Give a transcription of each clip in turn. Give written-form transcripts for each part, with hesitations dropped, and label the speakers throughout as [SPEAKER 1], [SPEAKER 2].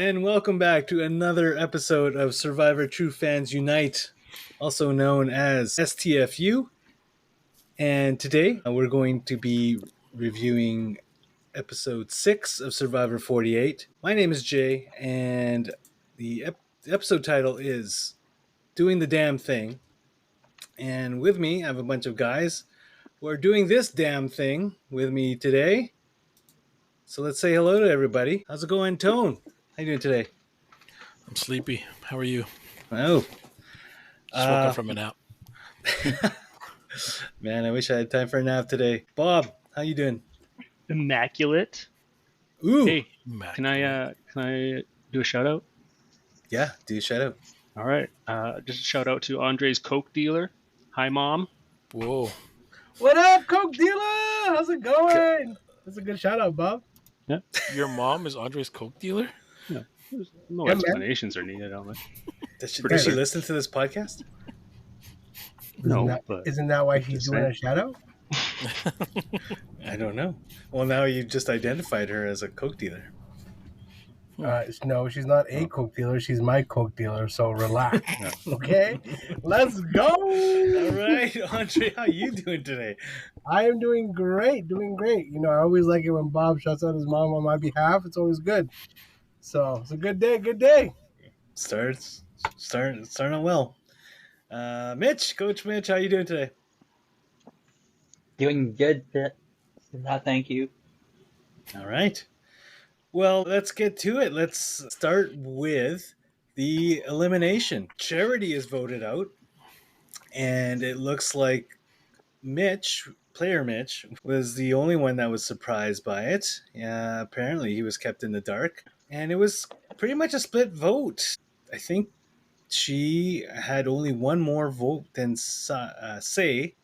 [SPEAKER 1] and welcome back to another episode of Survivor True Fans Unite, also known as STFU. And today we're going to be reviewing episode 6 of Survivor 48. My name is Jay, and the episode title is Doing the Damn Thing. And with me, I have a bunch of guys who are doing this damn thing with me today. So let's say hello to everybody. How's it going, Tone? How you doing today?
[SPEAKER 2] I'm sleepy. How are you?
[SPEAKER 1] Oh.
[SPEAKER 2] Just woke up from a nap.
[SPEAKER 1] Man, I wish I had time for a nap today. Bob, how you doing?
[SPEAKER 3] Immaculate.
[SPEAKER 1] Ooh.
[SPEAKER 3] Hey, can I do a shout out?
[SPEAKER 1] Yeah, do a shout out.
[SPEAKER 3] All right. Just a shout out to Andre's Coke dealer. Hi, Mom.
[SPEAKER 2] Whoa.
[SPEAKER 4] What up, Coke dealer? How's it going? That's a good shout out, Bob.
[SPEAKER 3] Yeah.
[SPEAKER 2] Your mom is Andre's Coke dealer?
[SPEAKER 3] Yeah. No explanations are needed on it.
[SPEAKER 1] Does she listen to this podcast?
[SPEAKER 3] No,
[SPEAKER 4] Isn't that why she's doing a shout out?
[SPEAKER 1] I don't know. Well, now you just identified her as a Coke dealer.
[SPEAKER 4] No, she's not a Coke dealer. She's my Coke dealer. So relax. Okay, let's go.
[SPEAKER 1] All right, Andre, how you doing today?
[SPEAKER 4] I am doing great. You know, I always like it when Bob shouts out his mom on my behalf. It's always good. So it's a good day. Good day.
[SPEAKER 1] Starting out well. Mitch, Coach Mitch, how you doing today?
[SPEAKER 5] Doing good. Thank you.
[SPEAKER 1] All right. Well, let's get to it. Let's start with the elimination. Charity is voted out, and it looks like Player Mitch, was the only one that was surprised by it. Apparently, he was kept in the dark, and it was pretty much a split vote. I think she had only one more vote than Say.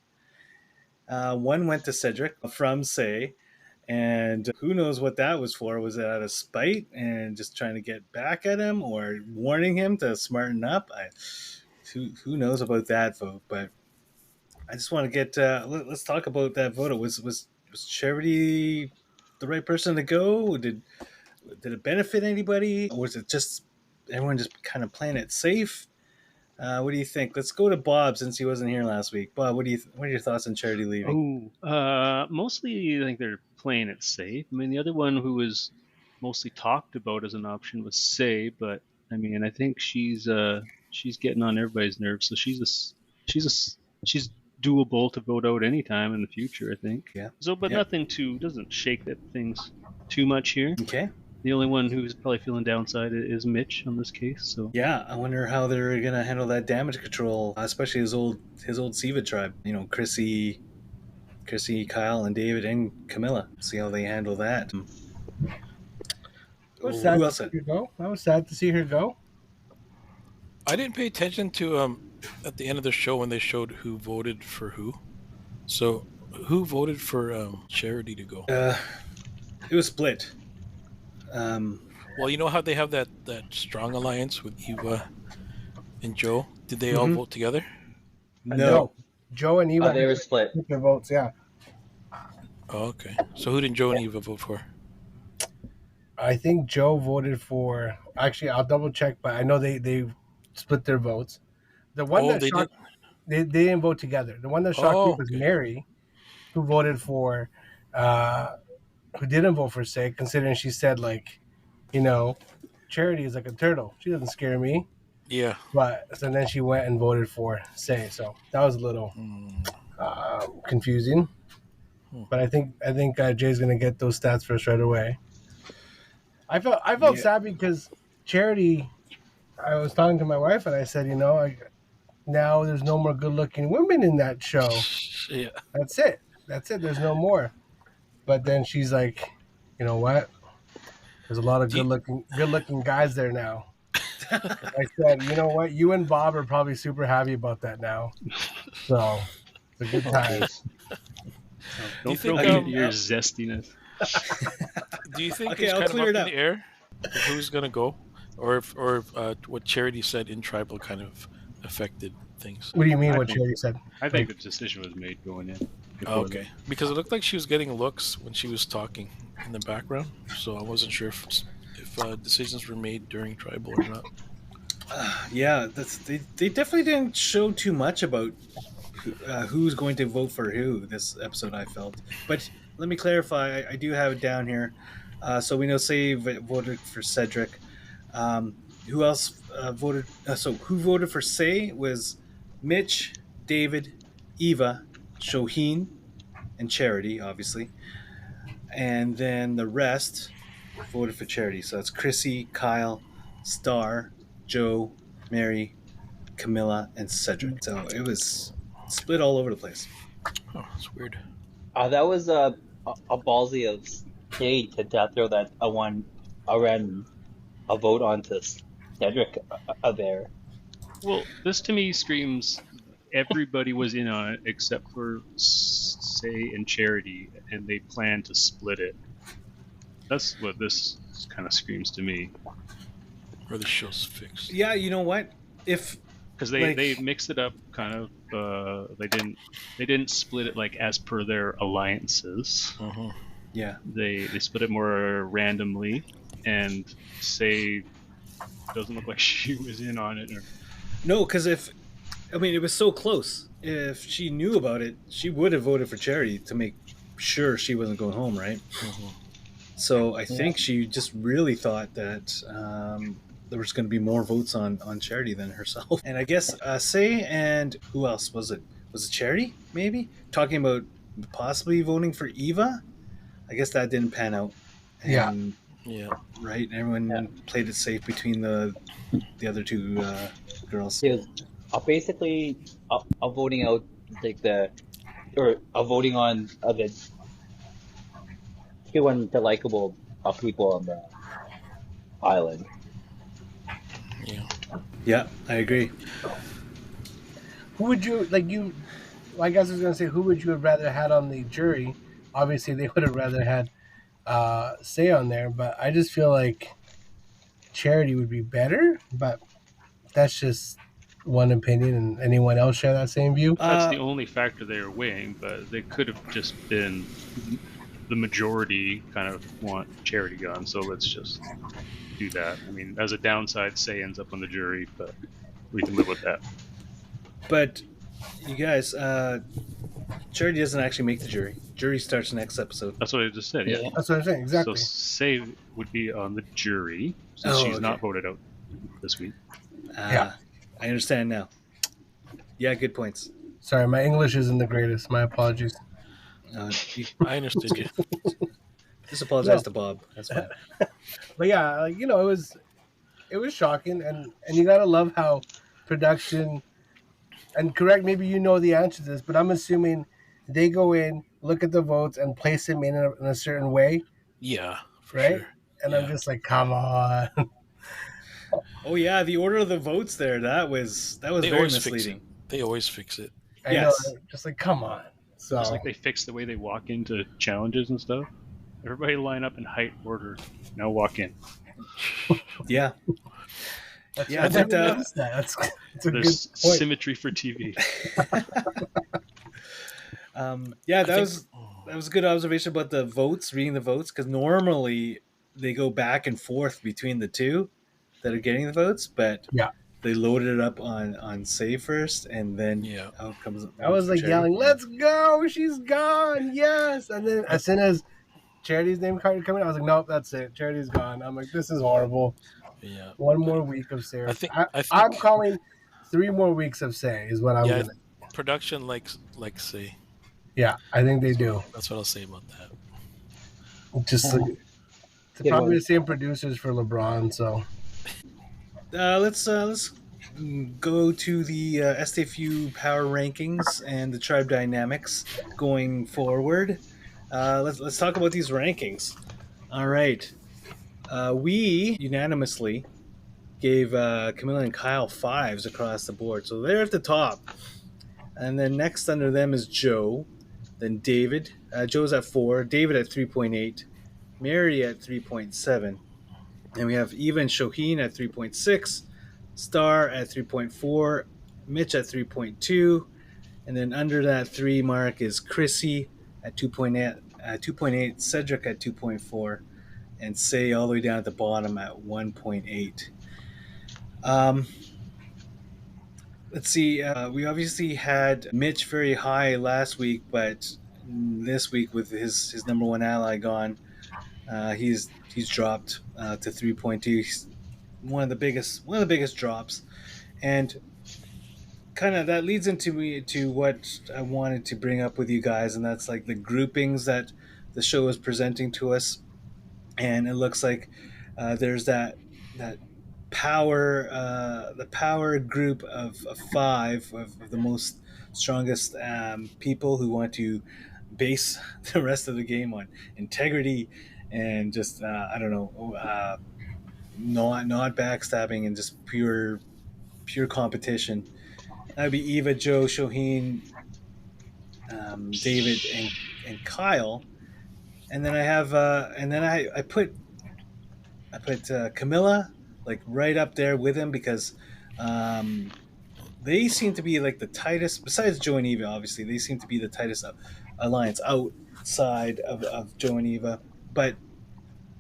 [SPEAKER 1] One went to Cedric from Say. And who knows what that was for? Was it out of spite and just trying to get back at him, or warning him to smarten up? Who knows about that vote? But I just want to get let's talk about that vote. Was Charity the right person to go? Did it benefit anybody? Or was it just everyone just kind of playing it safe? What do you think? Let's go to Bob since he wasn't here last week. Bob, what are your thoughts on Charity leaving?
[SPEAKER 3] Mostly I think they're playing it safe. I mean, the other one who was mostly talked about as an option was Say, but I mean, I think she's getting on everybody's nerves. So she's doable to vote out anytime in the future, I think.
[SPEAKER 1] Yeah.
[SPEAKER 3] So, but nothing doesn't shake that things too much here.
[SPEAKER 1] Okay.
[SPEAKER 3] The only one who's probably feeling downside is Mitch on this case. So
[SPEAKER 1] yeah, I wonder how they're gonna handle that damage control, especially his old Siva tribe. You know, Chrissy, Kyle, and David, and Camilla. See how they handle that.
[SPEAKER 4] Who else? I was sad to see her go.
[SPEAKER 2] I didn't pay attention to at the end of the show when they showed who voted for who. So who voted for Charity to go?
[SPEAKER 1] It was split.
[SPEAKER 2] Well, you know how they have that strong alliance with Eva and Joe? Did they all vote together?
[SPEAKER 1] No.
[SPEAKER 4] Joe and Eva.
[SPEAKER 5] They were split.
[SPEAKER 4] Their votes, yeah.
[SPEAKER 2] Oh, okay. So who did Joe and Eva vote for?
[SPEAKER 4] I think Joe voted for. Actually, I'll double check, but I know they split their votes. The one they didn't vote together. The one that shocked me was Mary, who voted for. Who didn't vote for Say, considering she said, like, you know, Charity is like a turtle. She doesn't scare me.
[SPEAKER 2] Yeah.
[SPEAKER 4] So then she went and voted for Say. So that was a little confusing. But I think Jay's gonna get those stats for us right away. I felt sad because Charity. I was talking to my wife and I said, you know, now there's no more good-looking women in that show.
[SPEAKER 2] Yeah.
[SPEAKER 4] That's it. There's no more. But then she's like, you know what? There's a lot of good-looking guys there now. I said, you know what? You and Bob are probably super happy about that now. So it's a good time.
[SPEAKER 3] Don't throw your zestiness.
[SPEAKER 2] Do you think
[SPEAKER 1] Okay,
[SPEAKER 2] it's
[SPEAKER 1] I'll
[SPEAKER 2] kind of
[SPEAKER 1] clear
[SPEAKER 2] up
[SPEAKER 1] it
[SPEAKER 2] in
[SPEAKER 1] up.
[SPEAKER 2] the air who's going to go? Or if what Charity said in Tribal kind of affected things?
[SPEAKER 4] What do you mean what Charity said?
[SPEAKER 3] I think the decision was made going in.
[SPEAKER 2] Okay. Because it looked like she was getting looks when she was talking in the background. So I wasn't sure decisions were made during tribal or not.
[SPEAKER 1] Yeah, they definitely didn't show too much about who's going to vote for who this episode, I felt. But let me clarify, I do have it down here. So we know Say voted for Cedric. Who else voted? So who voted for Say was Mitch, David, Eva, Shoheen, and Charity, obviously. And then the rest voted for Charity. So it's Chrissy, Kyle, Star, Joe, Mary, Camilla, and Cedric. So it was split all over the place.
[SPEAKER 2] Oh, that's weird.
[SPEAKER 5] That was a ballsy of Say to throw that a vote onto Cedric there.
[SPEAKER 3] Well, this to me screams everybody was in on it except for Say and Charity, and they plan to split it. That's what this kind of screams to me.
[SPEAKER 2] Or the show's fixed.
[SPEAKER 1] Yeah, you know what?
[SPEAKER 3] Because they mixed it up, kind of. They didn't split it like as per their alliances.
[SPEAKER 2] Uh-huh.
[SPEAKER 1] Yeah,
[SPEAKER 3] they split it more randomly, and Say doesn't look like she was in on it.
[SPEAKER 1] No, because it was so close. If she knew about it, she would have voted for Charity to make sure she wasn't going home, right?
[SPEAKER 2] Uh-huh.
[SPEAKER 1] So I think she just really thought that there was going to be more votes on Charity than herself. And I guess Say and who else was it? Was it Charity? Maybe talking about possibly voting for Eva. I guess that didn't pan out. And,
[SPEAKER 2] yeah.
[SPEAKER 1] Right. Everyone played it safe between the other two girls.
[SPEAKER 5] It was basically voting out voting on the likable people on the island.
[SPEAKER 1] Yeah, I agree.
[SPEAKER 4] Who would you I guess I was going to say, who would you have rather had on the jury? Obviously, they would have rather had Say on there, but I just feel like Charity would be better. But that's just one opinion, and anyone else share that same view?
[SPEAKER 3] That's the only factor they were weighing, but they could have just been the majority kind of want Charity gone, so let's just do that. I mean, as a downside, Say ends up on the jury, but we can live with that.
[SPEAKER 1] But you guys, Charity doesn't actually make the jury. Jury starts next episode.
[SPEAKER 3] That's what I just said. Yeah,
[SPEAKER 4] that's what I'm saying. Exactly.
[SPEAKER 3] So Say would be on the jury since she's not voted out this week.
[SPEAKER 1] I understand now. Yeah, good points.
[SPEAKER 4] Sorry, my English isn't the greatest. My apologies.
[SPEAKER 2] I understood you.
[SPEAKER 1] Just apologize to Bob. That's fine.
[SPEAKER 4] But yeah, it was shocking, and you gotta love how production. And correct, maybe you know the answer to this, but I'm assuming they go in, look at the votes, and place them in a certain way.
[SPEAKER 2] Yeah, for
[SPEAKER 4] right.
[SPEAKER 2] Sure.
[SPEAKER 4] And I'm just like, come on.
[SPEAKER 1] Oh yeah, the order of the votes there, that was very misleading.
[SPEAKER 2] They always fix it.
[SPEAKER 4] I know, just like, come on. So
[SPEAKER 3] it's like they fix the way they walk into challenges and stuff. Everybody line up in height order. Now walk in.
[SPEAKER 1] Yeah.
[SPEAKER 4] I think that's a good point.
[SPEAKER 3] Symmetry for TV.
[SPEAKER 1] That was a good observation about the votes, reading the votes, because normally they go back and forth between the two that are getting the votes, but they loaded it up on Say first, and then out comes.
[SPEAKER 4] I was like yelling, "Let's go! She's gone! Yes!" And then as soon as Charity's name card coming, I was like, "Nope, that's it. Charity's gone." I'm like, "This is horrible."
[SPEAKER 2] Yeah.
[SPEAKER 4] One more week of Say.
[SPEAKER 2] I think
[SPEAKER 4] I'm calling 3 more weeks of Say is what I'm gonna.
[SPEAKER 2] Production likes Say.
[SPEAKER 4] Yeah, I think they do.
[SPEAKER 2] That's what I'll say about that.
[SPEAKER 4] Just probably the same producers for LeBron. So
[SPEAKER 1] let's go to the STFU power rankings and the tribe dynamics going forward. Let's talk about these rankings. All right. We unanimously gave Camilla and Kyle 5s across the board. So they're at the top. And then next under them is Joe. Then David. Joe's at 4. David at 3.8. Mary at 3.7. And we have Eva and Shoheen at 3.6. Star at 3.4. Mitch at 3.2. And then under that 3 mark is Chrissy at 2.8. 2.8. Cedric at 2.4. and Say all the way down at the bottom at 1.8. Let's see. We obviously had Mitch very high last week, but this week with his number one ally gone, he's dropped to 3.2. He's one of the biggest drops, and kind of that leads into me to what I wanted to bring up with you guys, and that's like the groupings that the show is presenting to us, and it looks like there's that the power group of five of the most strongest people who want to base the rest of the game on integrity and just I don't know, not backstabbing and just pure competition. That would be Eva, Joe, Shoheen, David, and Kyle. And then I have and then I put Camilla like right up there with him because they seem to be like the tightest, besides Joe and Eva, obviously they seem to be the tightest alliance outside of Joe and Eva, but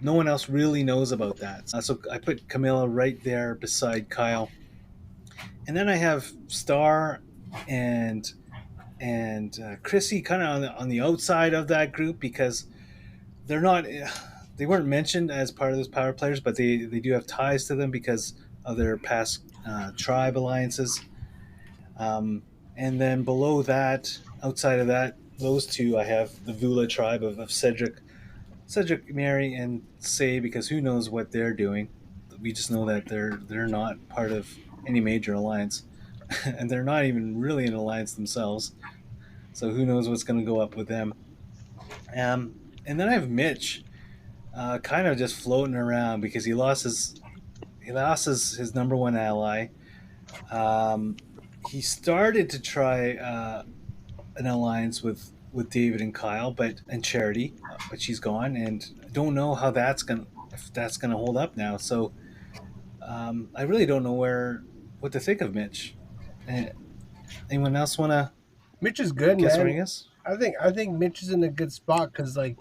[SPEAKER 1] no one else really knows about that. So I put Camilla right there beside Kyle, and then I have Star and Chrissy kind of on the outside of that group because they weren't mentioned as part of those power players, but they do have ties to them because of their past tribe alliances. And then below that, outside of that, those two, I have the Vula tribe of Cedric, Mary, and Say, because who knows what they're doing. We just know that they're not part of any major alliance, and they're not even really an alliance themselves. So who knows what's going to go up with them. And then I have Mitch, kind of just floating around because he lost his number one ally. He started to try an alliance with David and Kyle, and Charity, but she's gone, and I don't know how if that's gonna hold up now. So I really don't know what to think of Mitch. Anyone else want to?
[SPEAKER 4] Mitch is good,
[SPEAKER 1] guess
[SPEAKER 4] man.
[SPEAKER 1] What I guess?
[SPEAKER 4] I think Mitch is in a good spot because like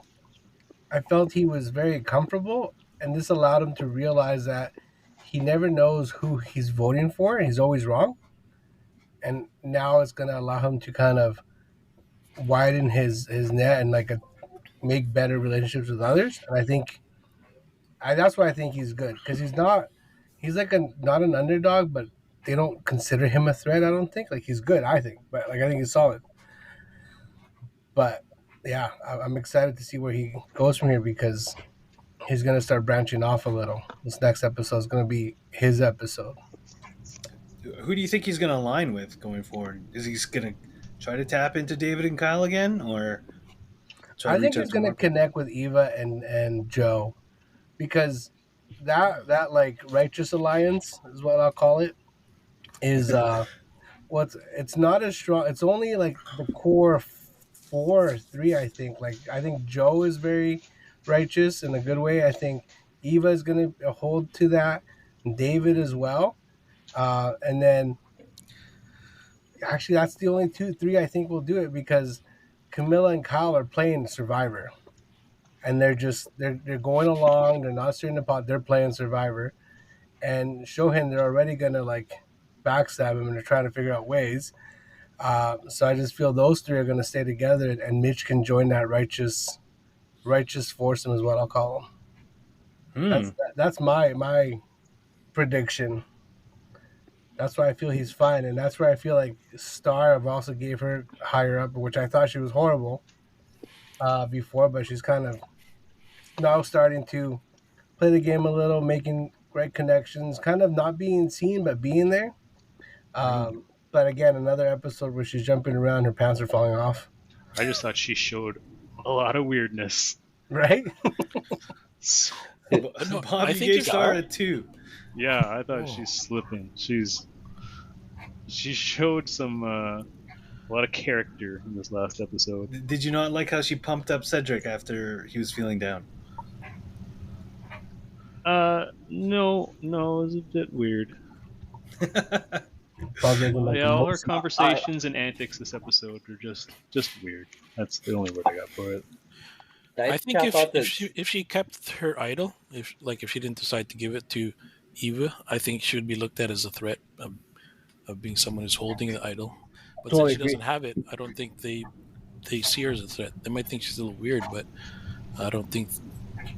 [SPEAKER 4] I felt he was very comfortable, and this allowed him to realize that he never knows who he's voting for, and he's always wrong. And now it's going to allow him to kind of widen his net and like make better relationships with others. And I think that's why I think he's good because he's not an underdog, but they don't consider him a threat. I don't think he's good. I think, but I think he's solid. But yeah, I'm excited to see where he goes from here because he's going to start branching off a little. This next episode is going to be his episode.
[SPEAKER 1] Who do you think he's going to align with going forward? Is he going to try to tap into David and Kyle again, or
[SPEAKER 4] I think he's going to connect with Eva and Joe because that like righteous alliance is what I'll call it is it's not as strong. It's only like the core 4 or 3. I think Joe is very righteous in a good way. I think Eva is going to hold to that, and David as well. And then actually that's the only 2-3 I think will do it because Camilla and Kyle are playing Survivor, and they're going along. They're not stirring the pot. They're playing Survivor, and Shohin they're already gonna like backstab him, and they're trying to figure out ways. So I just feel those 3 are gonna stay together, and Mitch can join that righteous foursome is what I'll call them. That's my prediction. That's why I feel he's fine, and that's where I feel like Star, I've also gave her higher up, which I thought she was horrible before, but she's kind of now starting to play the game a little, making great connections, kind of not being seen, but being there. But again, another episode where she's jumping around, her pants are falling off.
[SPEAKER 3] I just thought she showed a lot of weirdness.
[SPEAKER 4] Right?
[SPEAKER 1] Bobby gave Star a 2.
[SPEAKER 3] Yeah, I thought she's slipping. She showed some a lot of character in this last episode.
[SPEAKER 1] Did you not like how she pumped up Cedric after he was feeling down?
[SPEAKER 3] No, it was a bit weird.
[SPEAKER 4] Like
[SPEAKER 3] all her conversations and antics this episode are just weird. That's the only word I got for it.
[SPEAKER 2] I think if she kept her idol, if she didn't decide to give it to Eva, I think she would be looked at as a threat of being someone who's holding the idol. But since she doesn't have it, I don't think they see her as a threat. They might think she's a little weird, but I don't think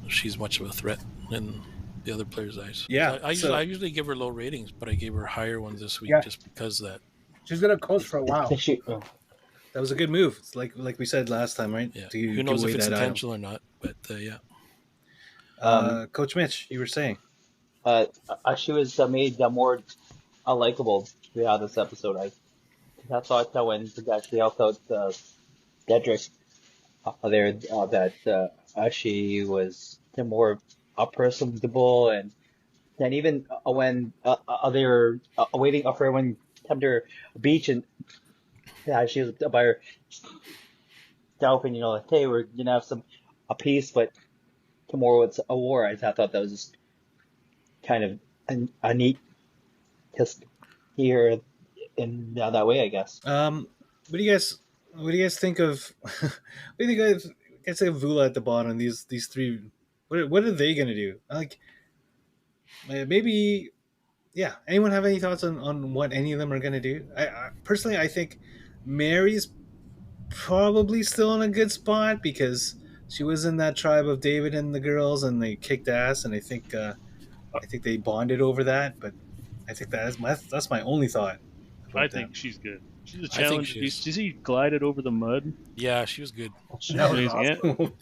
[SPEAKER 2] she's much of a threat in the other players' eyes.
[SPEAKER 1] Yeah,
[SPEAKER 2] I usually give her low ratings, but I gave her higher ones this week just because of that.
[SPEAKER 4] She's gonna coast for a while.
[SPEAKER 1] That was a good move. It's like we said last time, right?
[SPEAKER 2] Yeah. Who knows if it's intentional or not? But yeah.
[SPEAKER 1] Coach Mitch, you were saying.
[SPEAKER 5] She was made more unlikable throughout this episode. I thought that when she actually helped out Cedric there, that she was more personable, and then even when they were waiting for everyone to come to her beach, and she was by herself, and like, hey, we're gonna have a peace, but tomorrow it's a war. I thought that was just kind of a neat just here in that way, I guess.
[SPEAKER 1] What do you guys think of? What do you guys say of Vula at the bottom? These three, what are they gonna do? Like, maybe, yeah. Anyone have any thoughts on what any of them are gonna do? I personally, I think Mary's probably still in a good spot because she was in that tribe of David and the girls, and they kicked ass, and I think they bonded over that. But I think that's my only thought.
[SPEAKER 3] I think she's good. She's a challenge. Did you see she glided over the mud?
[SPEAKER 2] Yeah, she was good.
[SPEAKER 3] That was awesome.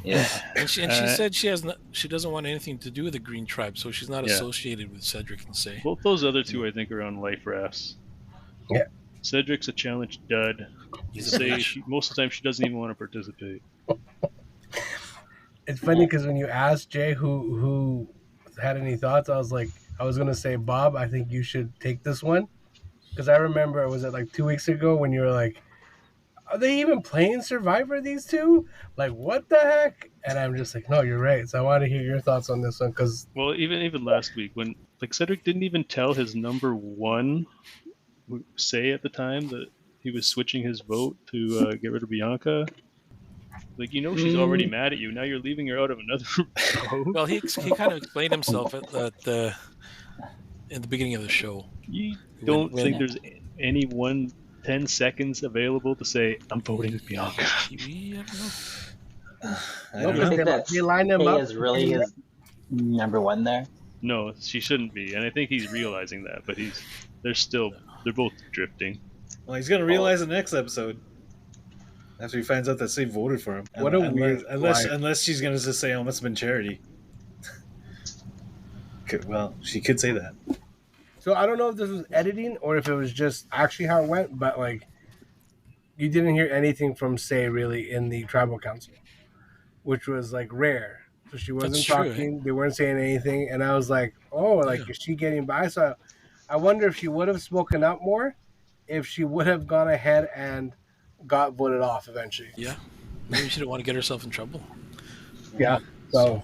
[SPEAKER 5] Yeah.
[SPEAKER 2] And she said she doesn't want anything to do with the Green Tribe, so she's not associated with Cedric and Say.
[SPEAKER 3] Both those other two, I think, are on life rafts.
[SPEAKER 4] Yeah.
[SPEAKER 3] Cedric's a challenge dud. Most of the time, she doesn't even want to participate.
[SPEAKER 4] It's funny because when you asked Jay who had any thoughts, I was going to say, Bob, I think you should take this one. Because I remember, was it like 2 weeks ago when you were like, are they even playing Survivor, these two? Like, what the heck? And I'm just like, no, you're right. So I want to hear your thoughts on this one.
[SPEAKER 3] Well, even last week, when Cedric didn't even tell his number one, Say at the time, that he was switching his vote to get rid of Bianca. Like, she's already mad at you. Now you're leaving her out of another vote.
[SPEAKER 2] Well, he kind of explained himself in the beginning of the show.
[SPEAKER 3] You don't think there's any 10 seconds available to say, I'm voting with Bianca?
[SPEAKER 2] I
[SPEAKER 5] don't know. Think that
[SPEAKER 4] they line them up.
[SPEAKER 5] Is really his number one there?
[SPEAKER 3] No, she shouldn't be. And I think he's realizing that, but they're both drifting.
[SPEAKER 1] Well, he's going to realize the next episode after he finds out that Say voted for him.
[SPEAKER 4] What a weird
[SPEAKER 1] unless she's going to just say, oh, it must have been Charity. Well, she could say that.
[SPEAKER 4] So I don't know if this was editing or if it was just actually how it went, but you didn't hear anything from Say really in the tribal council, which was rare. So she wasn't talking. They weren't saying anything, and I was like, oh, is she getting by? So I wonder if she would have spoken up more, if she would have gone ahead and got voted off eventually.
[SPEAKER 2] Yeah, maybe she didn't want to get herself in trouble.
[SPEAKER 4] Yeah. So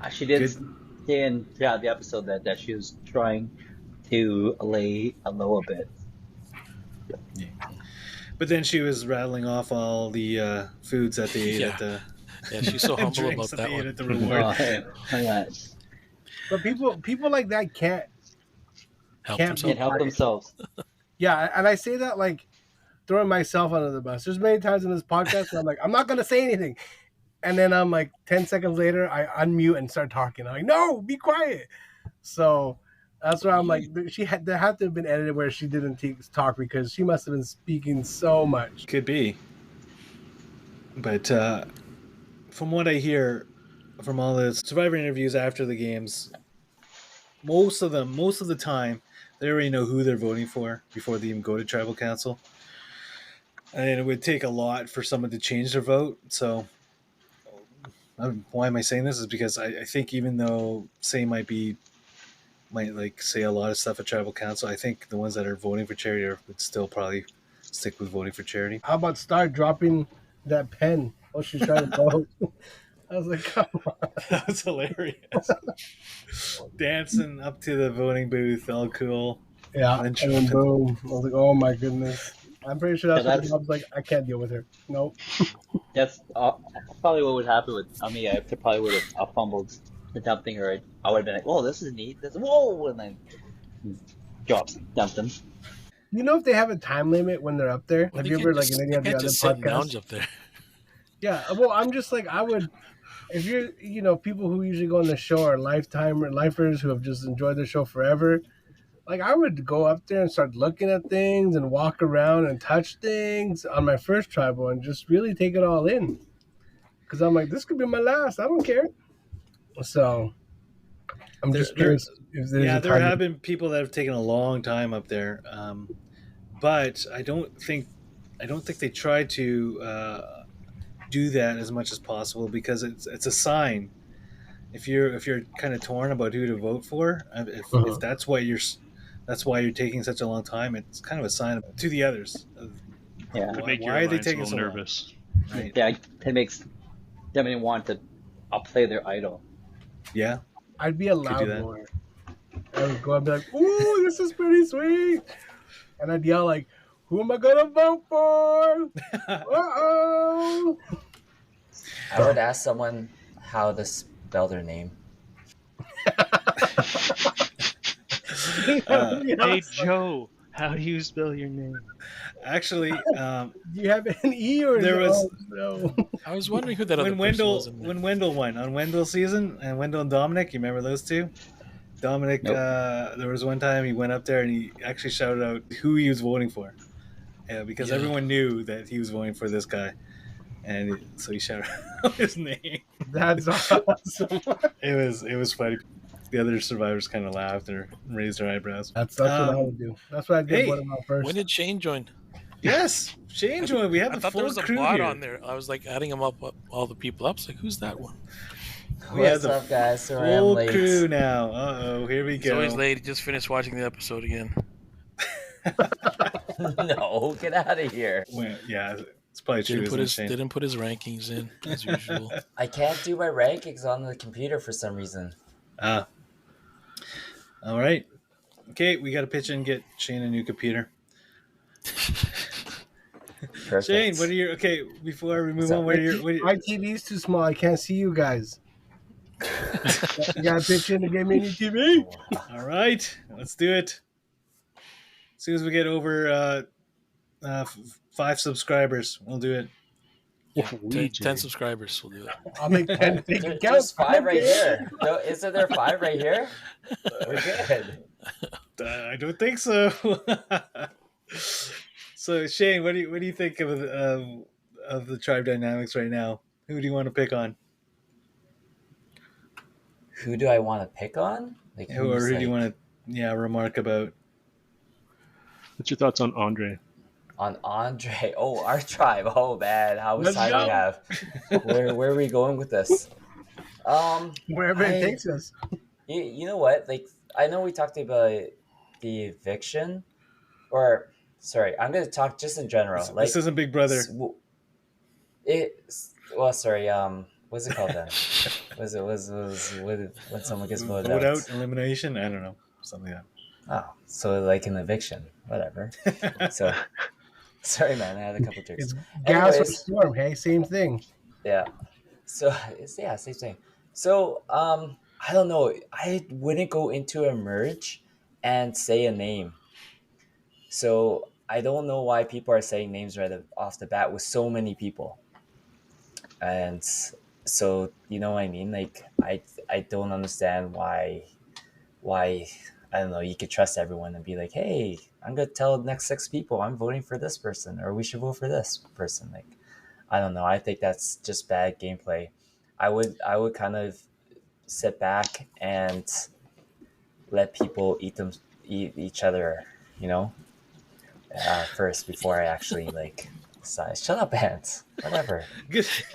[SPEAKER 5] she did say in the episode that she was trying to lay low a bit.
[SPEAKER 1] Yeah. But then she was rattling off all the foods that they ate at the.
[SPEAKER 2] Yeah, she's so humble about that one.
[SPEAKER 1] At the reward.
[SPEAKER 4] But people like that can't
[SPEAKER 5] help themselves.
[SPEAKER 4] Yeah, and I say that throwing myself under the bus. There's many times in this podcast where I'm like, I'm not gonna say anything. And then I'm 10 seconds later, I unmute and start talking. I'm like, no, be quiet. So that's where I'm like, there had to have been edited where she didn't talk because she must have been speaking so much.
[SPEAKER 1] Could be. But from what I hear from all the Survivor interviews after the games, most of the time, they already know who they're voting for before they even go to Tribal Council. And it would take a lot for someone to change their vote. So why am I saying this? Is because I think even though Say might say a lot of stuff at Tribal Council, I think the ones that are voting for Charity would still probably stick with voting for Charity.
[SPEAKER 4] How about start dropping that pen while she's trying to vote? I was like, come on.
[SPEAKER 1] That was hilarious. Dancing up to the voting booth, all cool.
[SPEAKER 4] Yeah, and then boom. I was like, oh my goodness. I'm pretty sure that's
[SPEAKER 5] Yeah,
[SPEAKER 4] what Bob's like. I can't deal with her. Nope.
[SPEAKER 5] that's probably what would happen with me. I probably would have fumbled the dumping, or I would have been like, "Whoa, this is neat. This whoa," and then drops dumped them.
[SPEAKER 4] You know if they have a time limit when they're up there?
[SPEAKER 2] Well,
[SPEAKER 4] Have you ever like in any of the other
[SPEAKER 2] set
[SPEAKER 4] podcasts?
[SPEAKER 2] nouns up there.
[SPEAKER 4] Yeah. Well, I'm just like I would. If you're, people who usually go on the show are lifers who have just enjoyed the show forever. Like I would go up there and start looking at things and walk around and touch things on my first tribal and just really take it all in. Because I'm like, this could be my last. I don't care. So I'm just curious if there's
[SPEAKER 1] there have been people that have taken a long time up there, but I don't think they try to do that as much as possible because it's a sign. If you're kind of torn about who to vote for, if that's why you're taking such a long time, it's kind of a sign to the others.
[SPEAKER 3] Yeah,
[SPEAKER 1] why are they taking so
[SPEAKER 3] nervous?
[SPEAKER 1] Long? Right.
[SPEAKER 5] Yeah, it makes them want to outplay their idol.
[SPEAKER 1] Yeah,
[SPEAKER 4] I'd be a loud roar. I would go and be like, "Ooh, this is pretty sweet," and I'd yell like, "Who am I gonna vote for?" Uh-oh.
[SPEAKER 6] I would ask someone how to spell their name.
[SPEAKER 3] Hey Joe, how do you spell your name?
[SPEAKER 1] Actually,
[SPEAKER 4] do you have an E or
[SPEAKER 1] there was?
[SPEAKER 4] No.
[SPEAKER 2] I was wondering who that other person was.
[SPEAKER 1] When Wendell won on Wendell's season, and Wendell and Dominic, you remember those two? Dominic,
[SPEAKER 5] nope.
[SPEAKER 1] There was one time he went up there and he actually shouted out who he was voting for, because everyone knew that he was voting for this guy, and so he shouted out his name.
[SPEAKER 4] That's awesome.
[SPEAKER 1] It was funny. The other survivors kind of laughed or raised their eyebrows.
[SPEAKER 4] That's what I would do. That's what I did. First.
[SPEAKER 2] When did Shane join?
[SPEAKER 1] Yes, Shane joined. We had the full crew here. I thought there was a bot
[SPEAKER 2] on there. I was like adding them up, all the people up. It's like, who's that one?
[SPEAKER 6] What's up, guys? Sorry,
[SPEAKER 1] full
[SPEAKER 6] I'm late.
[SPEAKER 1] Crew now. Here we go.
[SPEAKER 2] He's always late. He just finished watching the episode again.
[SPEAKER 6] No, get out of here.
[SPEAKER 1] Well, yeah, it's probably true.
[SPEAKER 2] Didn't put his rankings in as usual.
[SPEAKER 6] I can't do my rankings on the computer for some reason.
[SPEAKER 1] All right. Okay, we got to pitch in and get Shane a new computer.
[SPEAKER 6] Perfect.
[SPEAKER 1] Shane, what are your before I remove on?
[SPEAKER 4] My TV's too small. I can't see you guys. You got to pitch in to get me a new TV.
[SPEAKER 1] All right, let's do it. As soon as we get over 5 subscribers, we'll do it.
[SPEAKER 2] Yeah, 10 subscribers, we'll do it.
[SPEAKER 4] I'll make 10.
[SPEAKER 6] There's 5 right here. No, isn't there 5 right here? We're good.
[SPEAKER 1] I don't think so. So Shane, what do you think of the tribe dynamics right now? Who do you want to pick on?
[SPEAKER 6] Who do I want to pick on?
[SPEAKER 1] Who do you want to remark about?
[SPEAKER 3] What's your thoughts on Andre?
[SPEAKER 6] On Andre? Oh, our tribe. Oh man, how much time do we have? Where are we going with this?
[SPEAKER 4] Wherever it takes us.
[SPEAKER 6] You know what? Like, I know we talked about the eviction, or sorry, I'm gonna talk just in general.
[SPEAKER 1] This isn't Big Brother.
[SPEAKER 6] Sorry. What's it called then? When someone gets voted
[SPEAKER 1] vote out, elimination? I don't know, something like that.
[SPEAKER 6] Oh, so like an eviction, whatever. So, sorry, man, I had a couple drinks.
[SPEAKER 4] It's gas or storm. Hey, same thing.
[SPEAKER 6] Yeah. So same thing. So I don't know. I wouldn't go into a merge and say a name. So I don't know why people are saying names right off the bat with so many people. And so, you know what I mean? Like, I don't understand why I don't know, you could trust everyone and be like, hey, I'm going to tell the next 6 people I'm voting for this person, or we should vote for this person. Like, I don't know. I think that's just bad gameplay. I would kind of sit back and let people eat each other, first before I actually decide. Shut up, Ants. Whatever.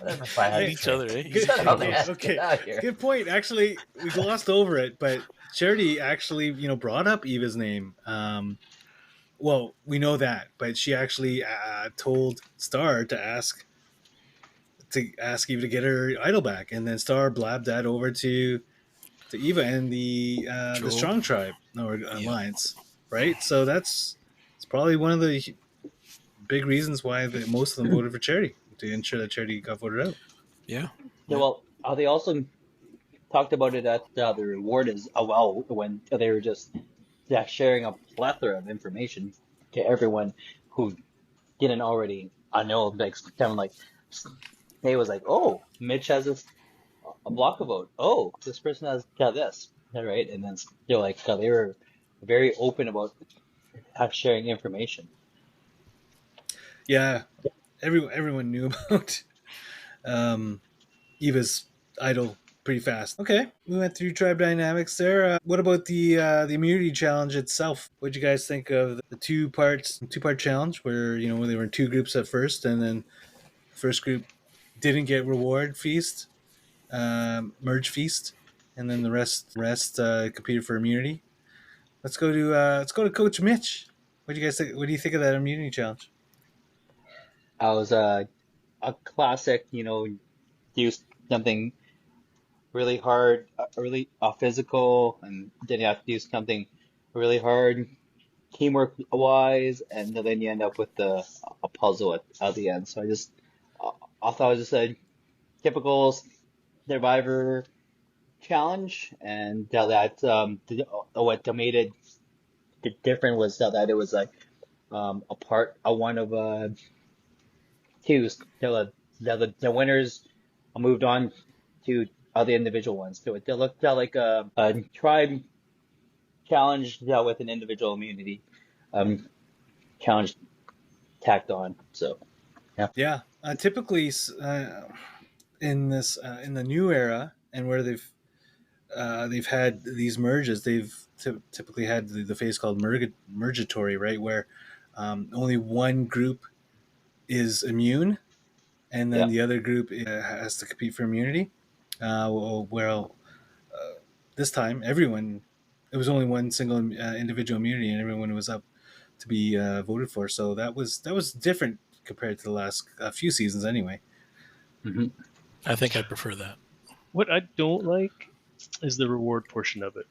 [SPEAKER 6] Whatever.
[SPEAKER 2] Hate each other, eh?
[SPEAKER 6] Shut up, man.
[SPEAKER 1] Okay.
[SPEAKER 6] Get out of here.
[SPEAKER 1] Good point. Actually, we glossed over it, but Charity actually, brought up Eva's name. Well, we know that, but she actually told Star to ask Eva to get her idol back, and then Star blabbed that over to Eva and the Strong Tribe or Alliance, right? So it's probably one of the big reasons why most of them voted for Charity, to ensure that Charity got voted out.
[SPEAKER 2] Yeah.
[SPEAKER 5] Yeah, well, they also talked about it at the reward as well, when they were just sharing a plethora of information to everyone who didn't already know. Like kind of like they was like, oh, Mitch has a block of vote. Oh, this person has got this, right? And then they're like they were very open about sharing information.
[SPEAKER 1] Yeah, everyone knew about Eva's idol pretty fast. Okay, we went through tribe dynamics there. What about the immunity challenge itself? What did you guys think of the two-part challenge, where when they were in two groups at first, and then the first group didn't get reward feast, merge feast, and then the rest competed for immunity. Let's go to Coach Mitch. What do you guys think? What do you think of that immunity challenge?
[SPEAKER 5] I was a classic, do something really hard, really physical, and then you have to do something really hard, teamwork wise, and then you end up with a puzzle at the end. So I thought it was just a typical Survivor challenge, and what made it different was that it was like one of two. The winners moved on to the individual ones. So it looked like a tribe challenge with an individual immunity challenge tacked on. So
[SPEAKER 1] yeah. Typically in the new era, and where they've had these merges, they've typically had the phase called mergatory, right, where only one group is immune, and then the other group has to compete for immunity. This time it was only one single individual immunity, and everyone was up to be voted for. So that was different compared to the last few seasons, anyway.
[SPEAKER 5] Mm-hmm.
[SPEAKER 2] I think I prefer that.
[SPEAKER 3] What I don't like is the reward portion of it.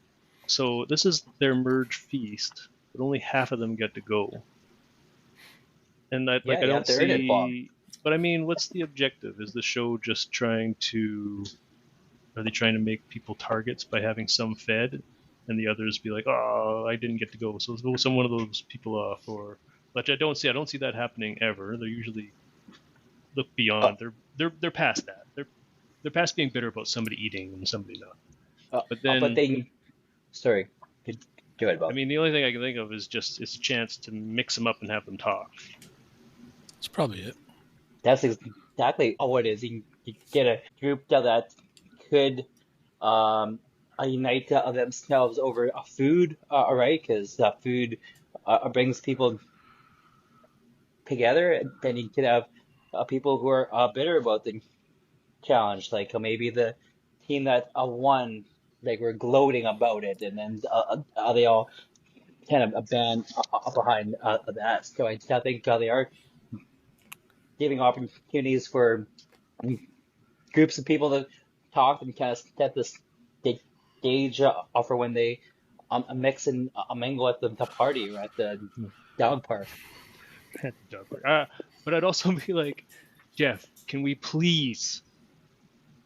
[SPEAKER 3] So this is their merge feast, but only half of them get to go. And I don't see. But I mean, what's the objective? Is the show just trying to? Are they trying to make people targets by having some fed, and the others be like, "Oh, I didn't get to go, so let's go some one of those people off." Or, which I don't see. I don't see that happening ever. They usually look beyond. They're past that. They're past being bitter about somebody eating and somebody not.
[SPEAKER 5] Sorry, go ahead, Bob.
[SPEAKER 3] I mean, the only thing I can think of is just it's a chance to mix them up and have them talk.
[SPEAKER 2] That's probably it.
[SPEAKER 5] That's exactly what it is. You get a group that could unite themselves over a food, right? Because food brings people together. And then you could have people who are bitter about the challenge, like maybe the team that won, like were gloating about it, and then they all kind of band behind that. So I think they are giving opportunities for groups of people to talk and kind of set the stage for when they mix and mingle at the party or at the dog park.
[SPEAKER 3] But I'd also be like, Jeff, can we please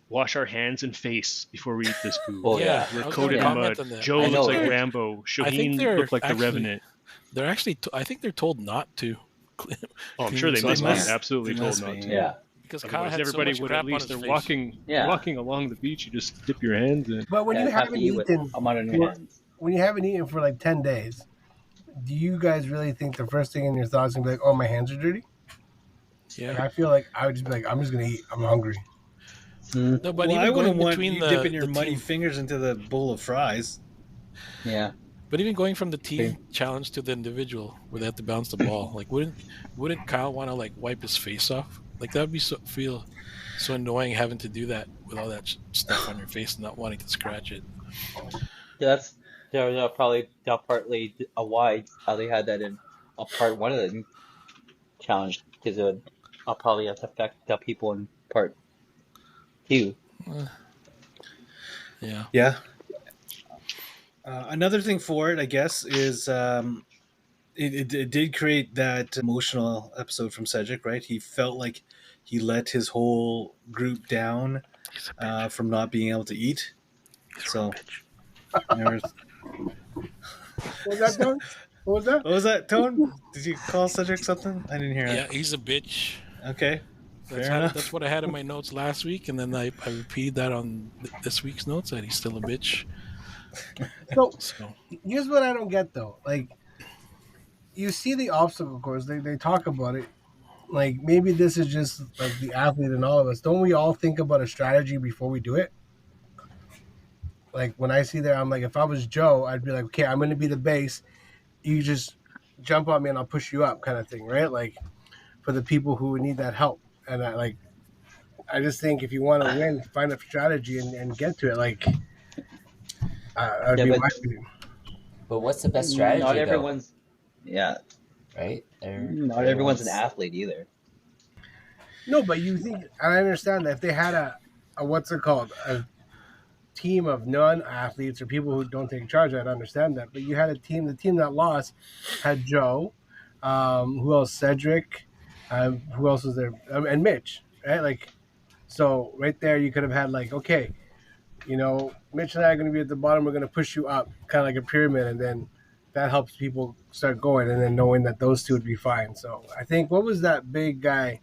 [SPEAKER 3] wash our hands and face before we eat this food?
[SPEAKER 5] Oh, yeah.
[SPEAKER 3] We're coated in mud. Joe looks like Rambo. Shaheen looked like the Revenant.
[SPEAKER 2] They're actually, I think they're told not to.
[SPEAKER 3] I'm sure they must be absolutely told not to.
[SPEAKER 5] Yeah.
[SPEAKER 2] Because Kyle had
[SPEAKER 3] everybody
[SPEAKER 2] so much
[SPEAKER 3] would
[SPEAKER 2] crap
[SPEAKER 3] at least
[SPEAKER 2] on his
[SPEAKER 3] they're
[SPEAKER 2] face.
[SPEAKER 3] walking along the beach. You just dip your hands in.
[SPEAKER 4] But when you haven't eaten, when you haven't eaten for like 10 days, do you guys really think the first thing in your thoughts is gonna be like, "Oh, my hands are dirty"?
[SPEAKER 2] Yeah.
[SPEAKER 4] Like, I feel like I would just be like, "I'm just gonna eat. I'm hungry."
[SPEAKER 2] No, but
[SPEAKER 1] I wouldn't want you
[SPEAKER 2] the,
[SPEAKER 1] dipping your muddy fingers into the bowl of fries.
[SPEAKER 5] Yeah.
[SPEAKER 2] But even going from the team challenge to the individual, where they have to bounce the ball, like wouldn't Kyle want to like wipe his face off? Like that would be feel so annoying having to do that with all that stuff on your face and not wanting to scratch it.
[SPEAKER 5] Yeah, that's probably partly why they had that in part one of the challenge, because it would probably affect the people in part two.
[SPEAKER 2] Yeah.
[SPEAKER 1] Yeah. Another thing for it, I guess, is it did create that emotional episode from Cedric, right? He felt like he let his whole group down from not being able to eat. So,
[SPEAKER 4] Was that done? What was that?
[SPEAKER 1] What was that, Tone? Did you call Cedric something? I didn't hear
[SPEAKER 2] Yeah,
[SPEAKER 1] it.
[SPEAKER 2] he's a bitch.
[SPEAKER 1] Okay. Fair enough.
[SPEAKER 2] That's what I had in my notes last week, and then I repeated that on this week's notes that he's still a bitch.
[SPEAKER 4] So here's what I don't get though. Like, you see the obstacle course, they talk about it. Like, maybe this is just like the athlete in all of us. Don't we all think about a strategy before we do it? Like, when I see that, I'm like, if I was Joe, I'd be like, okay, I'm going to be the base. You just jump on me and I'll push you up, kind of thing, right? Like, for the people who need that help. And I just think if you want to win, find a strategy and get to it. Like, that'd be my opinion.
[SPEAKER 6] But what's the best strategy?
[SPEAKER 5] Not everyone's,
[SPEAKER 6] right.
[SPEAKER 5] Not everyone's an athlete either.
[SPEAKER 4] No, but you think, and I understand that if they had a what's it called, a team of non-athletes or people who don't take charge, I'd understand that. But you had a team. The team that lost had Joe. Who else? Cedric. Who else was there? And Mitch. Right, like, so right there, you could have had like, okay, Mitch and I are going to be at the bottom. We're going to push you up, kind of like a pyramid, and then that helps people start going, and then knowing that those two would be fine. So I think, what was that big guy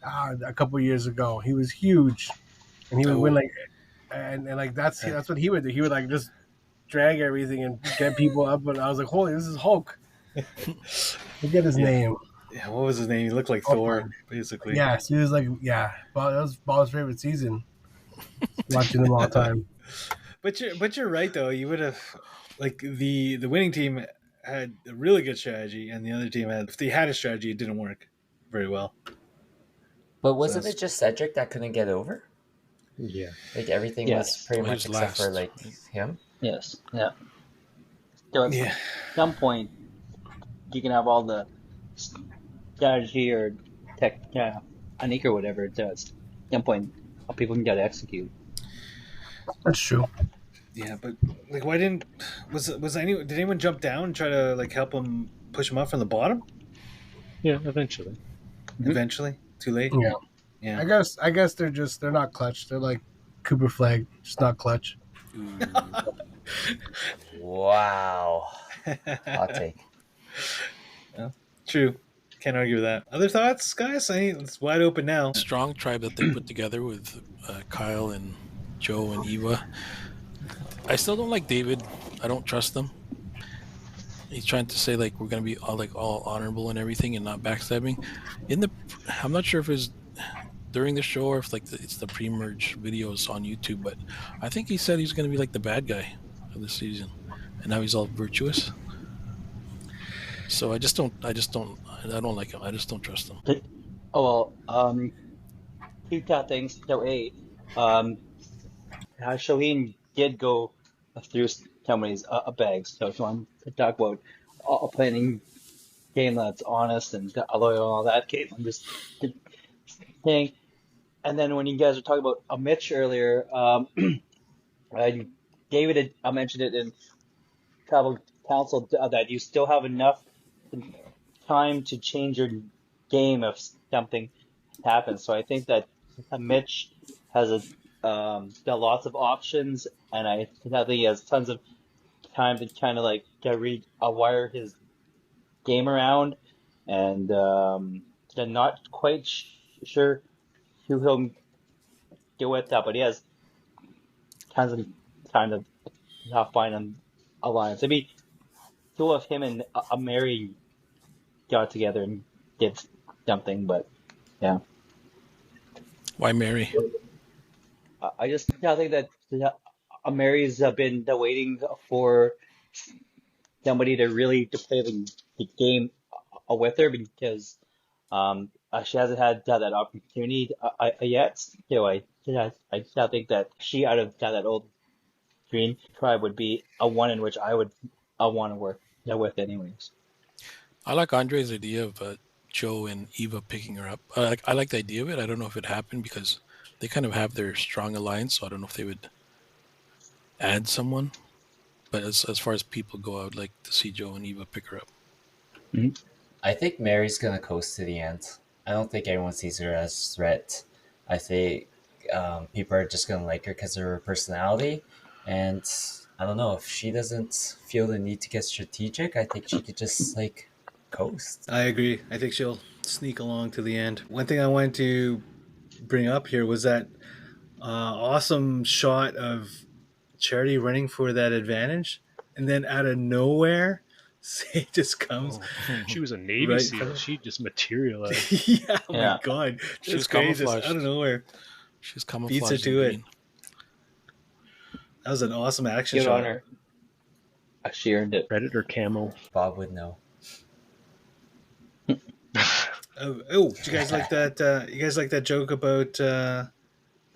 [SPEAKER 4] a couple years ago? He was huge, and he would win like, and like that's what he would do. He would like just drag everything and get people up. And I was like, holy, this is Hulk. Forget his name.
[SPEAKER 1] Yeah, what was his name? He looked like Thor, basically.
[SPEAKER 4] Yes, he was like, that was Bob's favorite season. Watching them all the time.
[SPEAKER 1] But you're right though. You would have, like, the winning team had a really good strategy, and the other team if they had a strategy, it didn't work very well.
[SPEAKER 6] But wasn't it just Cedric that couldn't get over?
[SPEAKER 3] Yeah.
[SPEAKER 6] Like, everything was pretty much except for like him.
[SPEAKER 5] Yes. Yeah. So at some point, you can have all the strategy or tech, Anik or whatever it does. At some point, people can get to execute.
[SPEAKER 4] That's true.
[SPEAKER 1] Yeah, but like, why did anyone jump down and try to like help him push him up from the bottom?
[SPEAKER 3] Yeah, eventually.
[SPEAKER 1] Eventually, too late.
[SPEAKER 4] Yeah. I guess they're not clutch. They're like Cooper Flag, just not clutch.
[SPEAKER 6] Wow. Hot take.
[SPEAKER 1] Yeah, true. Can't argue with that. Other thoughts, guys? It's wide open now.
[SPEAKER 2] Strong tribe that they put together with Kyle and Joe and Eva. I still don't like David. I don't trust him. He's trying to say like we're gonna be all honorable and everything and not backstabbing. I'm not sure if it's during the show or if like it's the pre-merge videos on YouTube, but I think he said he's gonna be like the bad guy of the season, and now he's all virtuous. So I don't like him. I just don't trust him.
[SPEAKER 5] Oh well, two things. So Shaheen did go through some of these bags. So if you want to talk about a planning game that's honest and loyal and all that, Kate, I'm just saying. And then when you guys were talking about Mitch earlier, David had mentioned it in Tribal Council that you still have enough time to change your game if something happens. So I think that Mitch has got lots of options, and I think he has tons of time to kind of like rewire his game around, and I'm not quite sure who he'll deal with that, but he has tons of time to find an alliance. It'd be cool if him and Mary got together and did something, but yeah.
[SPEAKER 2] Why Mary?
[SPEAKER 5] I think that Mary's been waiting for somebody to really play the game with her because she hasn't had that opportunity yet. I think that she, out of that old Green tribe, would be a one in which I would want to work with anyways.
[SPEAKER 2] I like Andre's idea of Joe and Eva picking her up. I like the idea of it. I don't know if it happened because they kind of have their strong alliance, so I don't know if they would add someone. But as far as people go, I would like to see Joe and Eva pick her up.
[SPEAKER 3] Mhm.
[SPEAKER 6] I think Mary's gonna coast to the end. I don't think anyone sees her as a threat. I think people are just gonna like her because of her personality, and I don't know if she doesn't feel the need to get strategic. I think she could just like coast.
[SPEAKER 1] I agree. I think she'll sneak along to the end. One thing I wanted to bring up here was that awesome shot of Charity running for that advantage, and then out of nowhere, Say just comes.
[SPEAKER 3] She was a Navy
[SPEAKER 1] Right.
[SPEAKER 3] SEAL. She just materialized.
[SPEAKER 1] Yeah, oh
[SPEAKER 5] Yeah.
[SPEAKER 1] my god,
[SPEAKER 2] She
[SPEAKER 1] just
[SPEAKER 2] was
[SPEAKER 1] crazy, just
[SPEAKER 2] camouflaged.
[SPEAKER 1] out of nowhere.
[SPEAKER 2] She's
[SPEAKER 1] Beats her
[SPEAKER 2] camouflaged
[SPEAKER 1] to
[SPEAKER 2] in
[SPEAKER 1] it.
[SPEAKER 2] green.
[SPEAKER 1] That was an awesome action
[SPEAKER 5] Good
[SPEAKER 1] shot.
[SPEAKER 5] on her. She earned it.
[SPEAKER 3] Predator camo.
[SPEAKER 6] Bob would know.
[SPEAKER 1] Oh, did you guys like that? You guys like that joke about the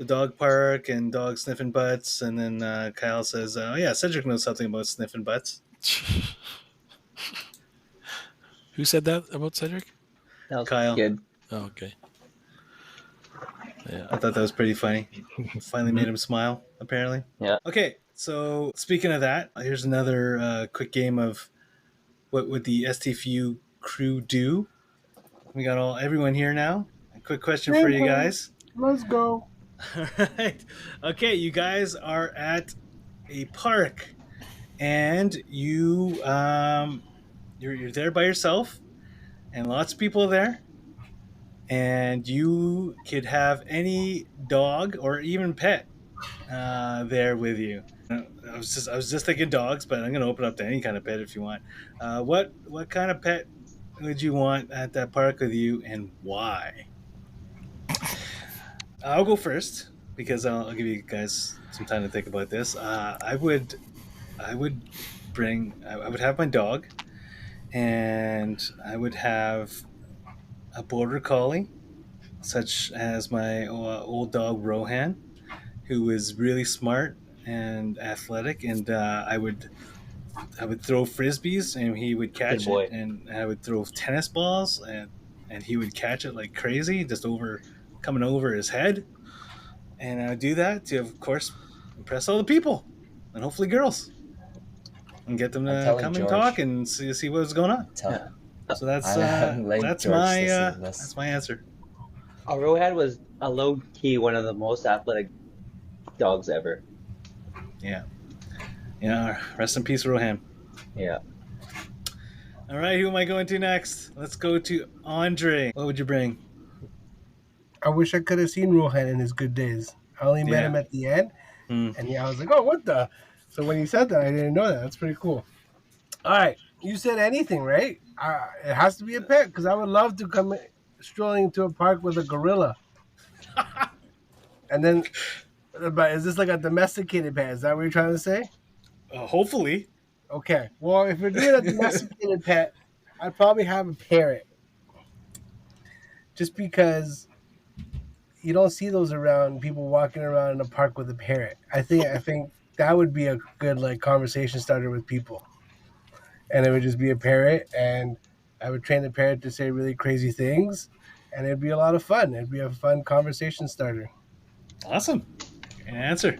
[SPEAKER 1] dog park and dogs sniffing butts? And then Kyle says, "Oh yeah, Cedric knows something about sniffing butts."
[SPEAKER 2] Who said that about Cedric?
[SPEAKER 5] That was
[SPEAKER 1] Kyle.
[SPEAKER 5] good.
[SPEAKER 2] Oh, okay. Yeah.
[SPEAKER 1] I thought that was pretty funny. Finally made him smile, apparently.
[SPEAKER 5] Yeah.
[SPEAKER 1] Okay, so speaking of that, here's another quick game of what would the STFU crew do? We got everyone here now. A quick question for you guys.
[SPEAKER 4] Let's go.
[SPEAKER 1] All right. Okay, you guys are at a park, and you're there by yourself, and lots of people are there, and you could have any dog or even pet there with you. I was just thinking dogs, but I'm going to open up to any kind of pet if you want. What kind of pet would you want at that park with you, and why? I'll go first because I'll give you guys some time to think about this. I would have my dog, and I would have a border collie, such as my old dog Rohan, who is really smart and athletic, and I would throw frisbees and he would catch
[SPEAKER 5] Good boy.
[SPEAKER 1] it, and I would throw tennis balls and he would catch it like crazy, just coming over his head, and I would do that to, of course, impress all the people and hopefully girls, and get them
[SPEAKER 6] I'm
[SPEAKER 1] to
[SPEAKER 6] telling
[SPEAKER 1] come and
[SPEAKER 6] George.
[SPEAKER 1] talk and see what's going on.
[SPEAKER 5] Yeah.
[SPEAKER 1] So that's
[SPEAKER 6] I'm letting
[SPEAKER 1] that's
[SPEAKER 6] George
[SPEAKER 1] my
[SPEAKER 6] listen to this.
[SPEAKER 1] that's my answer.
[SPEAKER 5] Rohan was a low key one of the most athletic dogs ever.
[SPEAKER 1] Yeah, rest in peace, Rohan.
[SPEAKER 5] Yeah.
[SPEAKER 1] All right, who am I going to next? Let's go to Andre. What would you bring?
[SPEAKER 4] I wish I could have seen Rohan in his good days. I only met
[SPEAKER 1] Yeah.
[SPEAKER 4] him at the end,
[SPEAKER 1] Hmm.
[SPEAKER 4] and I was like, "Oh, what the?" So when he said that, I didn't know that. That's pretty cool. All right, you said anything, right? It has to be a pet because I would love to come strolling into a park with a gorilla. And then, but is this like a domesticated pet? Is that what you're trying to say?
[SPEAKER 1] Hopefully.
[SPEAKER 4] Okay. Well, if we're doing a domesticated pet, I'd probably have a parrot. Just because you don't see those around, people walking around in a park with a parrot. I think that would be a good like conversation starter with people. And it would just be a parrot, and I would train the parrot to say really crazy things, and it'd be a lot of fun. It'd be a fun conversation starter.
[SPEAKER 1] Awesome. Good answer.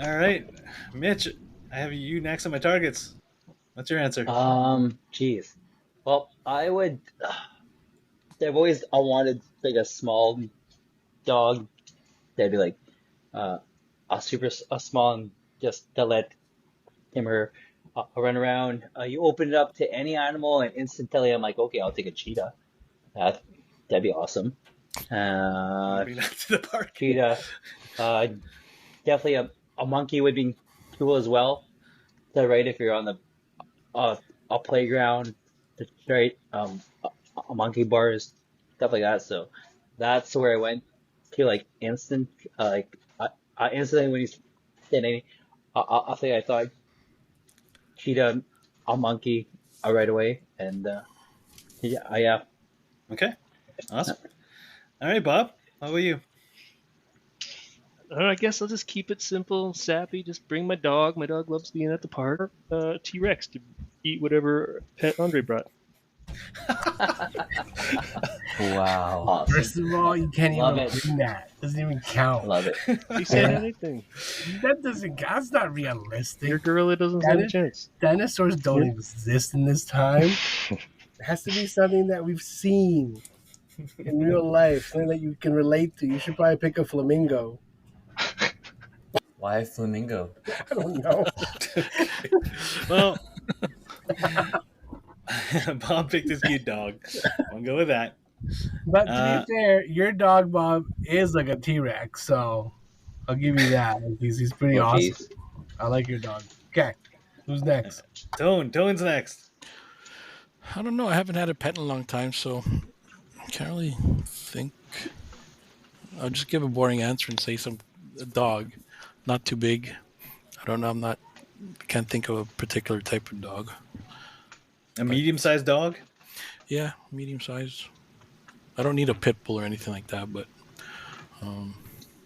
[SPEAKER 1] All right, Mitch, I have you next on my targets. What's your answer?
[SPEAKER 5] Geez. Well, I would. I've always wanted like a small dog that'd be like a small, and just to let him or her run around. You open it up to any animal, and instantly I'm like, okay, I'll take a cheetah. That'd be awesome.
[SPEAKER 1] Bring that to the park.
[SPEAKER 5] Cheetah. Definitely a monkey would be cool as well. So, right, if you're on the a playground, right, a monkey bars, stuff like that. So that's where I went to, like instant, instantly when you said any, I'll say I thought cheetah, a monkey, right away, and yeah.
[SPEAKER 1] Okay. Awesome. All right, Bob. How about you?
[SPEAKER 3] I guess I'll just keep it simple, sappy. Just bring my dog. My dog loves being at the park. T-Rex to eat whatever pet Andre brought.
[SPEAKER 6] Wow.
[SPEAKER 5] Awesome.
[SPEAKER 4] First of all, you can't
[SPEAKER 5] Love
[SPEAKER 4] even
[SPEAKER 5] it.
[SPEAKER 4] bring that. Doesn't even count.
[SPEAKER 5] Love it.
[SPEAKER 3] He said anything.
[SPEAKER 4] That doesn't. That's not realistic.
[SPEAKER 3] Your gorilla doesn't stand a chance.
[SPEAKER 4] Dinosaurs don't exist in this time. It has to be something that we've seen in real life, something that you can relate to. You should probably pick a flamingo.
[SPEAKER 6] Why flamingo?
[SPEAKER 4] I don't know.
[SPEAKER 1] Well, Bob picked his cute dog. I'll go with that.
[SPEAKER 4] But to be fair, your dog Bob is like a T-Rex, so I'll give you that. He's pretty awesome.
[SPEAKER 5] Geez.
[SPEAKER 4] I like your dog. Okay, who's next?
[SPEAKER 1] Tone's next.
[SPEAKER 2] I don't know. I haven't had a pet in a long time, so I can't really think. I'll just give a boring answer and say a dog, not too big. I don't know. Can't think of a particular type of dog.
[SPEAKER 1] A medium-sized dog?
[SPEAKER 2] Yeah, medium size. I don't need a pit bull or anything like that, but
[SPEAKER 1] All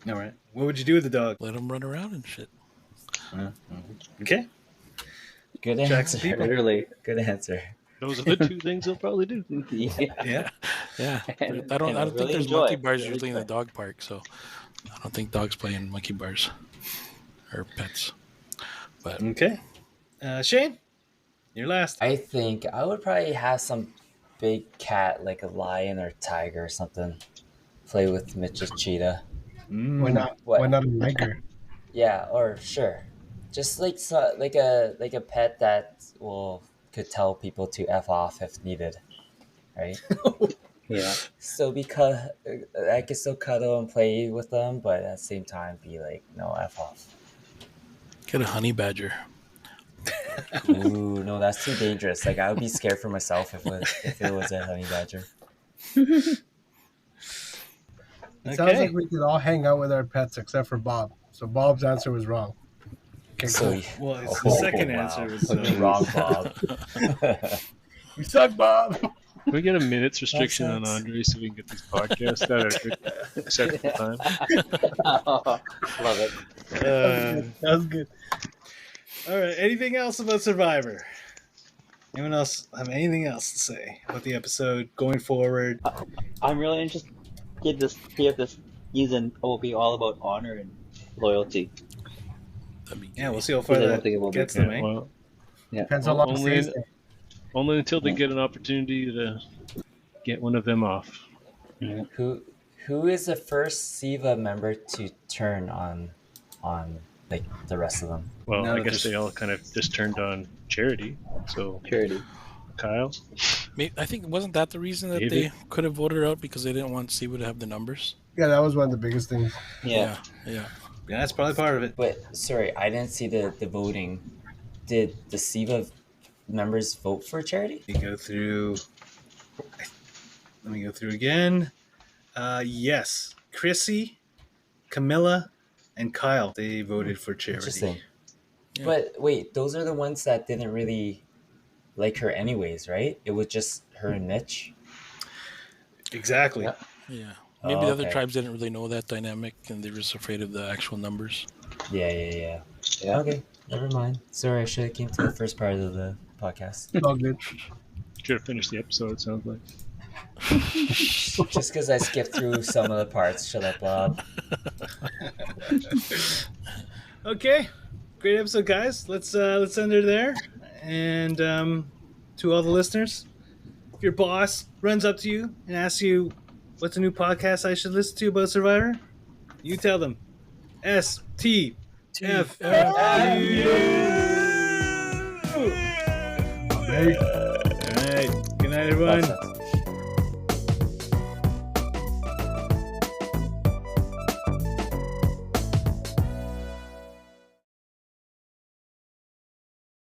[SPEAKER 1] right. What would you do with the dog?
[SPEAKER 2] let him run around and shit.
[SPEAKER 1] Okay.
[SPEAKER 6] Good
[SPEAKER 1] Attract some
[SPEAKER 6] answer.
[SPEAKER 1] people.
[SPEAKER 5] Literally.
[SPEAKER 6] Good answer.
[SPEAKER 3] Those are the two things he'll probably do.
[SPEAKER 5] Yeah.
[SPEAKER 1] Yeah.
[SPEAKER 2] Yeah,
[SPEAKER 5] And-
[SPEAKER 2] I don't
[SPEAKER 5] and
[SPEAKER 2] think
[SPEAKER 5] really
[SPEAKER 2] there's
[SPEAKER 5] enjoy
[SPEAKER 2] monkey
[SPEAKER 5] it.
[SPEAKER 2] bars
[SPEAKER 5] Really
[SPEAKER 2] usually in the
[SPEAKER 5] enjoy
[SPEAKER 2] dog park, so I don't think dogs play in monkey bars or pets. But
[SPEAKER 1] Okay. Shane, you're last.
[SPEAKER 6] I think I would probably have some big cat, like a lion or tiger or something. Play with Mitch's cheetah.
[SPEAKER 4] Why not?
[SPEAKER 6] What?
[SPEAKER 4] Why not a tiger?
[SPEAKER 6] Yeah, or sure, just like like a pet that could tell people to f off if needed, right?
[SPEAKER 5] Yeah.
[SPEAKER 6] So because I could still cuddle and play with them, but at the same time be like, no, f off.
[SPEAKER 2] get a honey badger.
[SPEAKER 6] Ooh, no, that's too dangerous. Like I would be scared for myself if it was a honey badger.
[SPEAKER 4] It sounds like we could all hang out with our pets except for Bob. So Bob's answer was wrong. Okay,
[SPEAKER 6] So
[SPEAKER 4] cool.
[SPEAKER 1] Well, it's the second answer was
[SPEAKER 6] wrong, Bob.
[SPEAKER 4] You suck, Bob.
[SPEAKER 3] Can we get a minutes restriction on
[SPEAKER 6] sucks.
[SPEAKER 3] Andre so we can get these podcasts out at a good acceptable time?
[SPEAKER 5] Love it.
[SPEAKER 4] That was good.
[SPEAKER 1] All right. Anything else about Survivor? Anyone else have anything else to say about the episode going forward?
[SPEAKER 5] I'm really interested. This season will be all about honor and loyalty.
[SPEAKER 2] That'd be
[SPEAKER 1] Yeah,
[SPEAKER 2] good.
[SPEAKER 1] we'll see how far
[SPEAKER 5] I don't
[SPEAKER 1] that
[SPEAKER 5] think it will be.
[SPEAKER 1] gets them, eh?
[SPEAKER 3] Well,
[SPEAKER 4] Depends how long it
[SPEAKER 3] Only-
[SPEAKER 4] stays there.
[SPEAKER 3] only until they get an opportunity to get one of them off.
[SPEAKER 6] Who is the first Siva member to turn on like the rest of them?
[SPEAKER 3] Well,
[SPEAKER 1] No,
[SPEAKER 3] I guess
[SPEAKER 1] just-
[SPEAKER 3] they all kind of just turned on Charity. So
[SPEAKER 5] Charity.
[SPEAKER 3] Kyle,
[SPEAKER 2] I think wasn't that the reason that
[SPEAKER 3] Maybe.
[SPEAKER 2] they could have voted her out because they didn't want Siwa to have the numbers?
[SPEAKER 4] Yeah, that was one of the biggest things.
[SPEAKER 5] Yeah.
[SPEAKER 2] Yeah.
[SPEAKER 1] Yeah, that's probably part of it.
[SPEAKER 6] But sorry, I didn't see the voting. Did the Siva members vote for Charity?
[SPEAKER 1] Let me go through. Let me go through again. Yes, Chrissy, Camilla, and Kyle. They voted for Charity.
[SPEAKER 6] Interesting.
[SPEAKER 2] Yeah.
[SPEAKER 6] But wait, those are the ones that didn't really like her anyways, right? It was just her and Mitch.
[SPEAKER 1] Exactly.
[SPEAKER 5] Yeah.
[SPEAKER 2] Yeah. Maybe
[SPEAKER 6] Oh,
[SPEAKER 2] the other
[SPEAKER 6] okay.
[SPEAKER 2] tribes didn't really know that dynamic and they're just afraid of the actual numbers.
[SPEAKER 6] Yeah.
[SPEAKER 5] Yeah.
[SPEAKER 6] Okay, never mind. Sorry, I should have came to the first part of the podcast.
[SPEAKER 4] It's all good.
[SPEAKER 3] should have finished the episode. It sounds like.
[SPEAKER 6] Just because I skipped through some of the parts. Shut up, Bob.
[SPEAKER 1] Okay, great episode, guys. Let's end it there. And to all the listeners, if your boss runs up to you and asks you what's a new podcast I should listen to about Survivor, you tell them STFU.
[SPEAKER 4] Hey.
[SPEAKER 1] All right. Good night, everyone.
[SPEAKER 6] That's it.